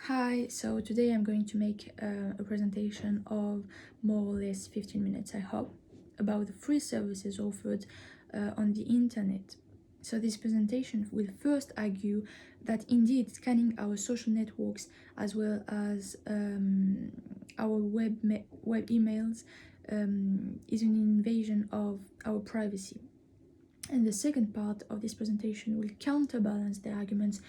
Hi, so today I'm going to make a presentation of more or less 15 minutes, I hope, about the free services offered on the internet. So this presentation will first argue that indeed scanning our social networks as well as our web emails is an invasion of our privacy. And the second part of this presentation will counterbalance the arguments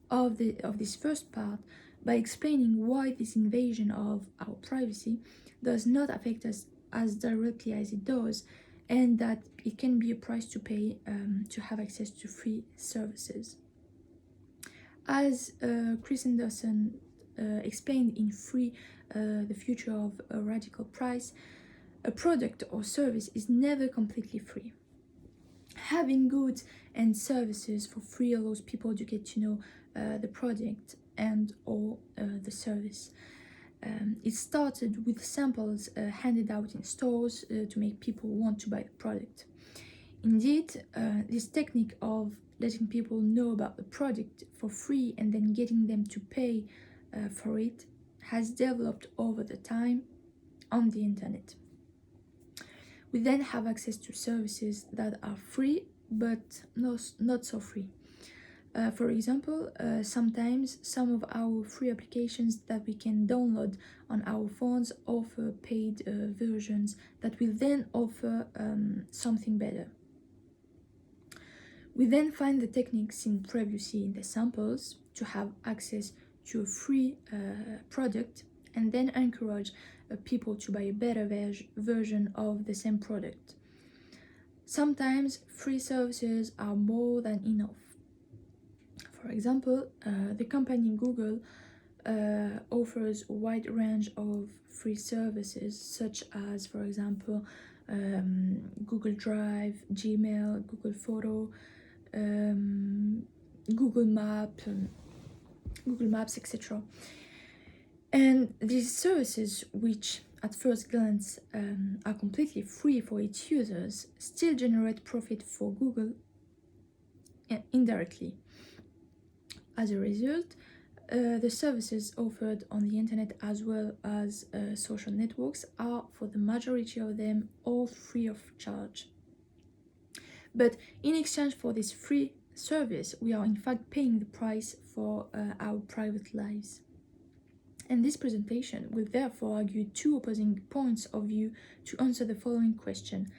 of this first part by explaining why this invasion of our privacy does not affect us as directly as it does, and that it can be a price to pay to have access to free services. As Chris Anderson explained in Free, The Future of a Radical Price, a product or service is never completely free. Having goods and services for free allows people to get to know the product and or the service. It started with samples handed out in stores to make people want to buy the product. Indeed, this technique of letting people know about the product for free and then getting them to pay for it has developed over the time on the internet. We then have access to services that are free but not so free. For example, sometimes some of our free applications that we can download on our phones offer paid versions that will then offer something better. We then find the techniques seen previously in the samples to have access to a free product and then encourage people to buy a better version of the same product. Sometimes free services are more than enough. For example, the company Google offers a wide range of free services such as, for example, Google Drive, Gmail, Google Photo, Google Maps, etc. And these services, which at first glance are completely free for its users, still generate profit for Google indirectly. As a result, the services offered on the internet as well as social networks are, for the majority of them, all free of charge. But in exchange for this free service, we are in fact paying the price for our private lives. And this presentation will therefore argue two opposing points of view to answer the following question: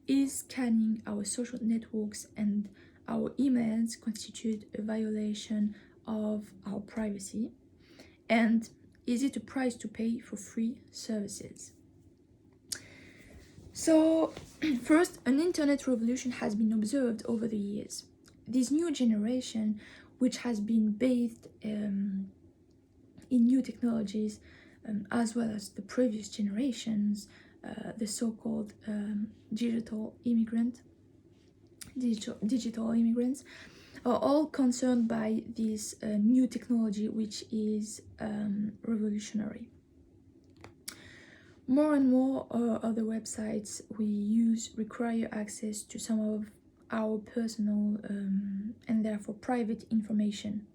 is scanning our social networks and our emails constitute a violation of our privacy? And is it a price to pay for free services? So, first, an internet revolution has been observed over the years. This new generation, which has been bathed in new technologies, as well as the previous generations, the so-called digital immigrants, are all concerned by this new technology, which is revolutionary. More and more of the websites we use require access to some of our personal and therefore private information.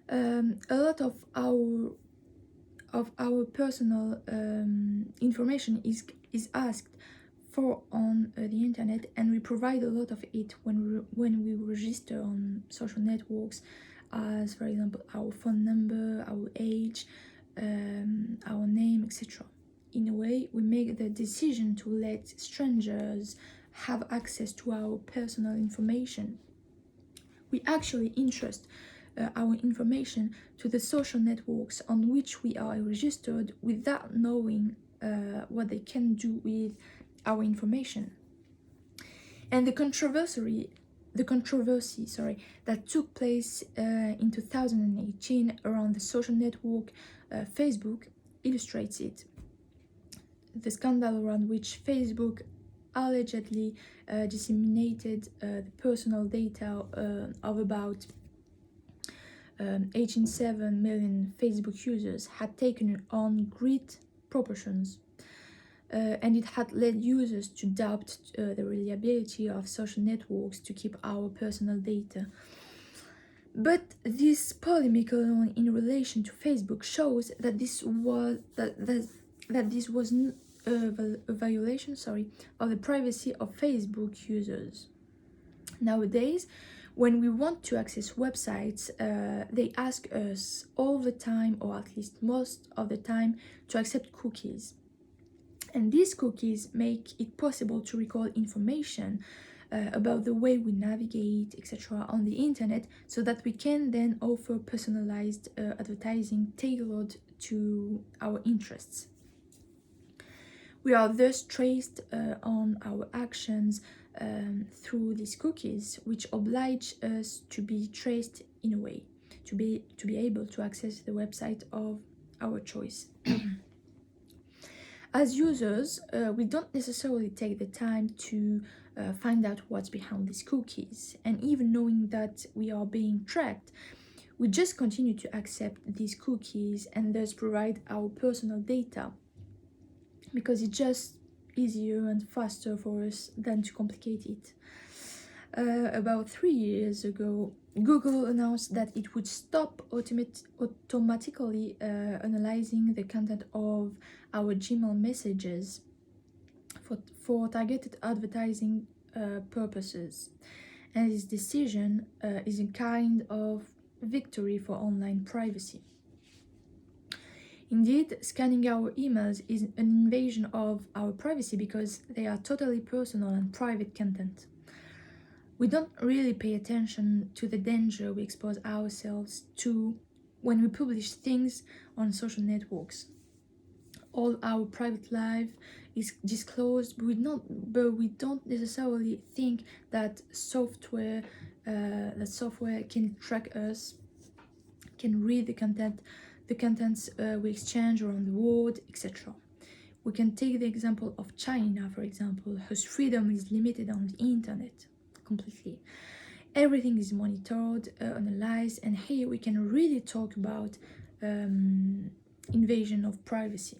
A lot of our personal information is asked for on the internet, and we provide a lot of it when we register on social networks, as for example our phone number, our age, our name, etc. In a way, we make the decision to let strangers have access to our personal information. We actually entrust our information to the social networks on which we are registered without knowing what they can do with our information. And the controversy that took place in 2018 around the social network Facebook illustrates it. The scandal around which Facebook allegedly disseminated the personal data of about 87 million Facebook users had taken on great proportions, and it had led users to doubt the reliability of social networks to keep our personal data. But this polemic alone in relation to Facebook shows that this was a violation, of the privacy of Facebook users. Nowadays, when we want to access websites, they ask us all the time, or at least most of the time, to accept cookies. And these cookies make it possible to record information about the way we navigate, etc., on the internet, so that we can then offer personalized advertising tailored to our interests. We are thus traced on our actions through these cookies, which oblige us to be traced in a way, to be able to access the website of our choice. As users, we don't necessarily take the time to find out what's behind these cookies, and even knowing that we are being tracked, we just continue to accept these cookies and thus provide our personal data, because it's just easier and faster for us than to complicate it. About 3 years ago, Google announced that it would stop automatically analyzing the content of our Gmail messages for targeted advertising purposes. And this decision is a kind of victory for online privacy. Indeed, scanning our emails is an invasion of our privacy because they are totally personal and private content. We don't really pay attention to the danger we expose ourselves to when we publish things on social networks. All our private life is disclosed, but we don't necessarily think that software can track us, can read the contents we exchange around the world, etc. We can take the example of China, for example, whose freedom is limited on the internet completely. Everything is monitored, analyzed, and here we can really talk about invasion of privacy.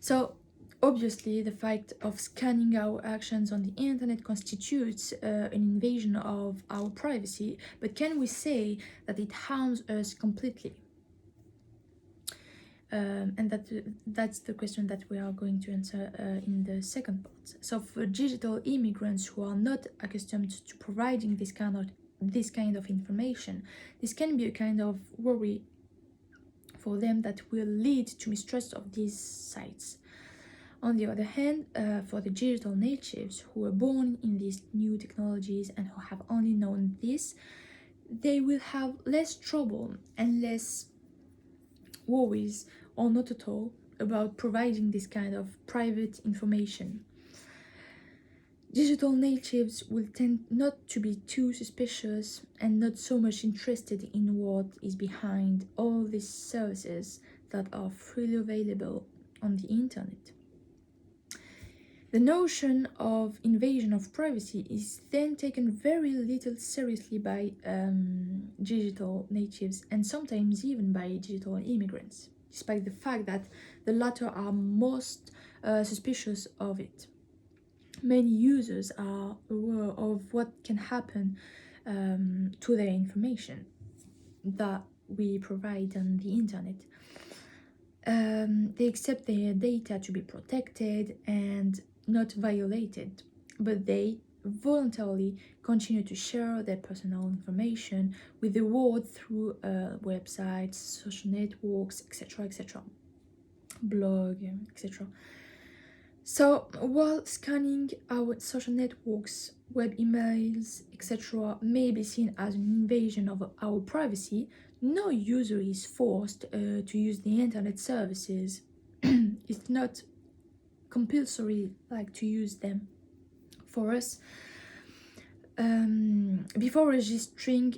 So obviously the fact of scanning our actions on the internet constitutes an invasion of our privacy, but can we say that it harms us completely? And that's the question that we are going to answer in the second part. So for digital immigrants who are not accustomed to providing this kind of information, this can be a kind of worry for them that will lead to mistrust of these sites. On the other hand, for the digital natives who were born in these new technologies and who have only known this, they will have less trouble and less worries, or not at all, about providing this kind of private information. Digital natives will tend not to be too suspicious and not so much interested in what is behind all these services that are freely available on the internet. The notion of invasion of privacy is then taken very little seriously by digital natives and sometimes even by digital immigrants, despite the fact that the latter are most suspicious of it. Many users are aware of what can happen to their information that we provide on the internet. They accept their data to be protected and not violated, but they voluntarily continue to share their personal information with the world through websites, social networks, etc., blog, etc. So while scanning our social networks, web emails, etc. may be seen as an invasion of our privacy, no user is forced to use the internet services. It's not compulsory to use them. For us, before registering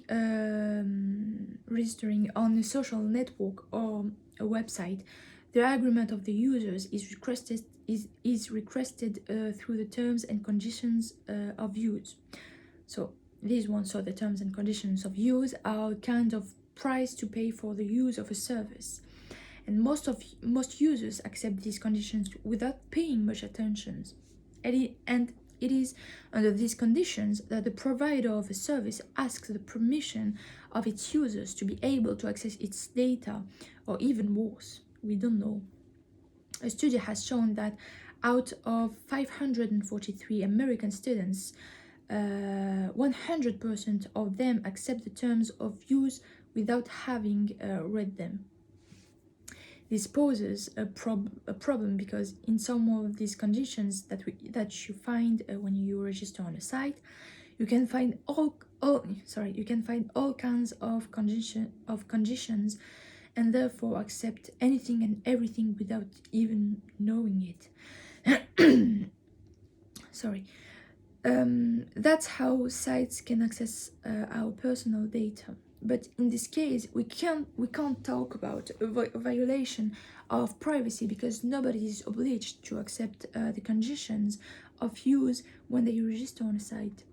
on a social network or a website, the agreement of the users is requested through the terms and conditions of use. So these ones, so the terms and conditions of use, are kind of price to pay for the use of a service. And most users accept these conditions without paying much attention. And It is under these conditions that the provider of a service asks the permission of its users to be able to access its data, or even worse, we don't know. A study has shown that out of 543 American students, 100% of them accept the terms of use without having read them. This poses a problem because in some of these conditions that you find when you register on a site, you can find all kinds of conditions, and therefore accept anything and everything without even knowing it. Sorry. That's how sites can access our personal data. But in this case, we can't talk about a violation of privacy because nobody is obliged to accept the conditions of use when they register on a site.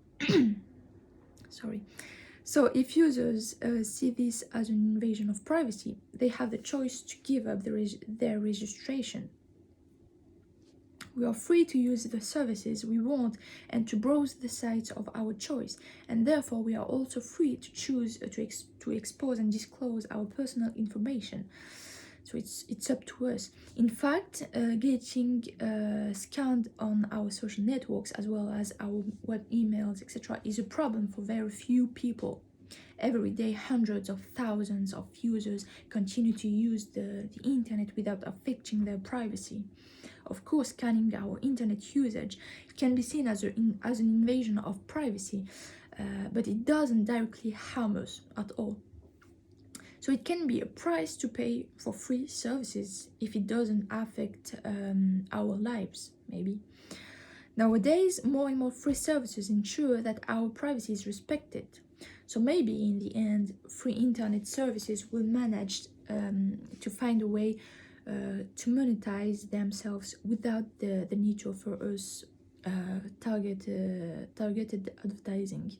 Sorry. So if users see this as an invasion of privacy, they have the choice to give up their registration. We are free to use the services we want and to browse the sites of our choice, and therefore we are also free to choose to expose and disclose our personal information. So it's up to us. In fact, getting scanned on our social networks as well as our web emails, etc., is a problem for very few people. Every day, hundreds of thousands of users continue to use the internet without affecting their privacy. Of course, scanning our internet usage can be seen as an invasion of privacy, but it doesn't directly harm us at all. So it can be a price to pay for free services if it doesn't affect our lives, maybe. Nowadays, more and more free services ensure that our privacy is respected. So maybe in the end, free internet services will manage to find a way to monetize themselves without the need to offer us targeted advertising.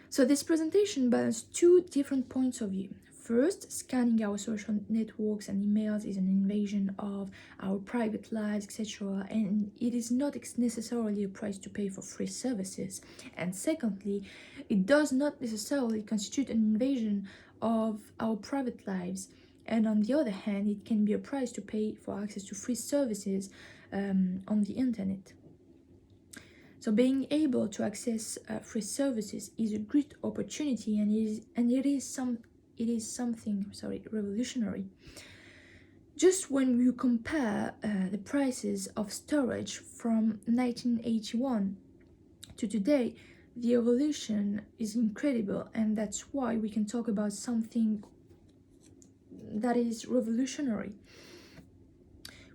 So this presentation balances two different points of view. First, scanning our social networks and emails is an invasion of our private lives, etc., and it is not necessarily a price to pay for free services. And secondly, it does not necessarily constitute an invasion of our private lives. And on the other hand, it can be a price to pay for access to free services on the internet. So being able to access free services is a great opportunity, and it is something revolutionary. Just when you compare the prices of storage from 1981 to today, the evolution is incredible, and that's why we can talk about something that is revolutionary.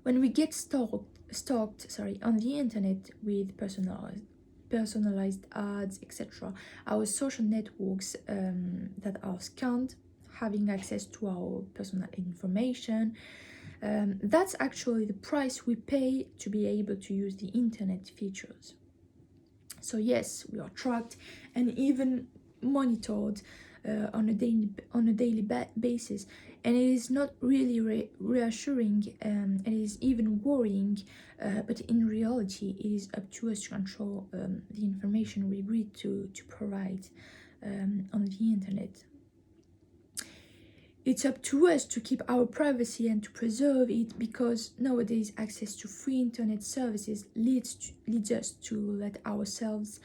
When we get stalked on the internet with personalized ads, etc., our social networks that are scanned, having access to our personal information, that's actually the price we pay to be able to use the internet features. So yes, we are tracked and even monitored on a daily basis, and it is not really reassuring, and it is even worrying, but in reality it is up to us to control the information we agree to provide on the internet. It's up to us to keep our privacy and to preserve it, because nowadays access to free internet services leads us to let ourselves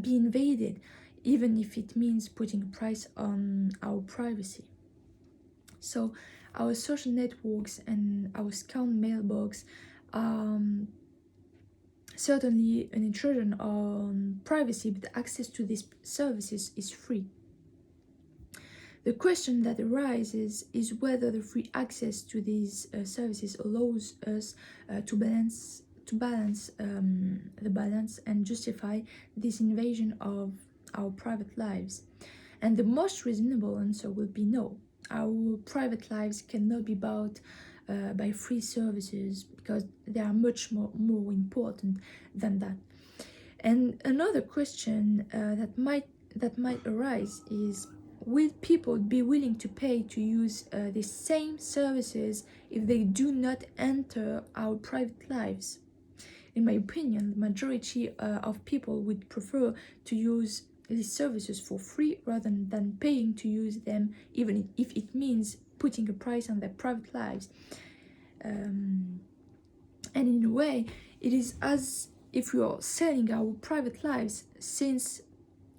be invaded, even if it means putting a price on our privacy. So our social networks and our scanned mailbox are certainly an intrusion on privacy, but access to these services is free. The question that arises is whether the free access to these services allows us to balance the balance and justify this invasion of our private lives. And the most reasonable answer will be no. Our private lives cannot be bought by free services, because they are much more important than that. And another question that might arise is, will people be willing to pay to use the same services if they do not enter our private lives? in my opinion, the majority of people would prefer to use these services for free rather than paying to use them, even if it means putting a price on their private lives. And in a way, it is as if we are selling our private lives, since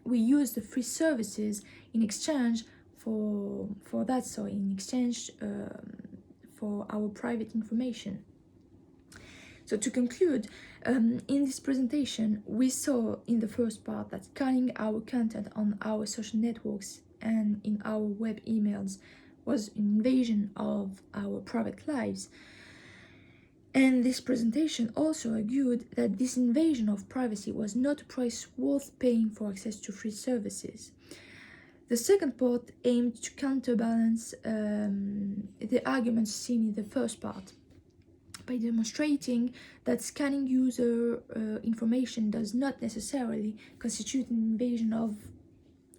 we use the free services in exchange for that, so in exchange for our private information. So to conclude, in this presentation, we saw in the first part that scanning our content on our social networks and in our web emails was an invasion of our private lives. And this presentation also argued that this invasion of privacy was not a price worth paying for access to free services. The second part aimed to counterbalance the arguments seen in the first part by demonstrating that scanning user information does not necessarily constitute an invasion of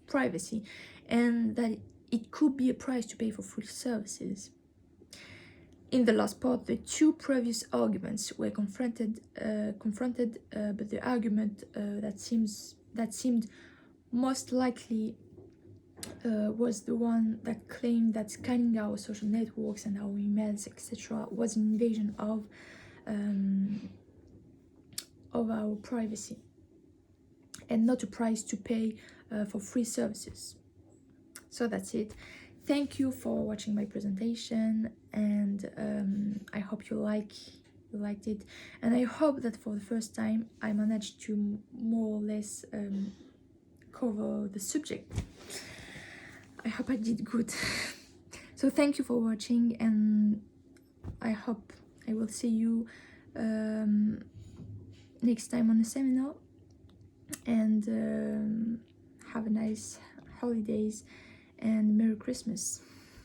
privacy, and that it could be a price to pay for free services. In the last part, the two previous arguments were confronted, but the argument that seemed most likely was the one that claimed that scanning our social networks and our emails, etc., was an invasion of our privacy and not a price to pay for free services. So that's it. Thank you for watching my presentation, and I hope you liked it, and I hope that for the first time I managed to more or less cover the subject. I hope I did good. So thank you for watching, and I hope I will see you next time on the seminar, and have a nice holidays and Merry Christmas.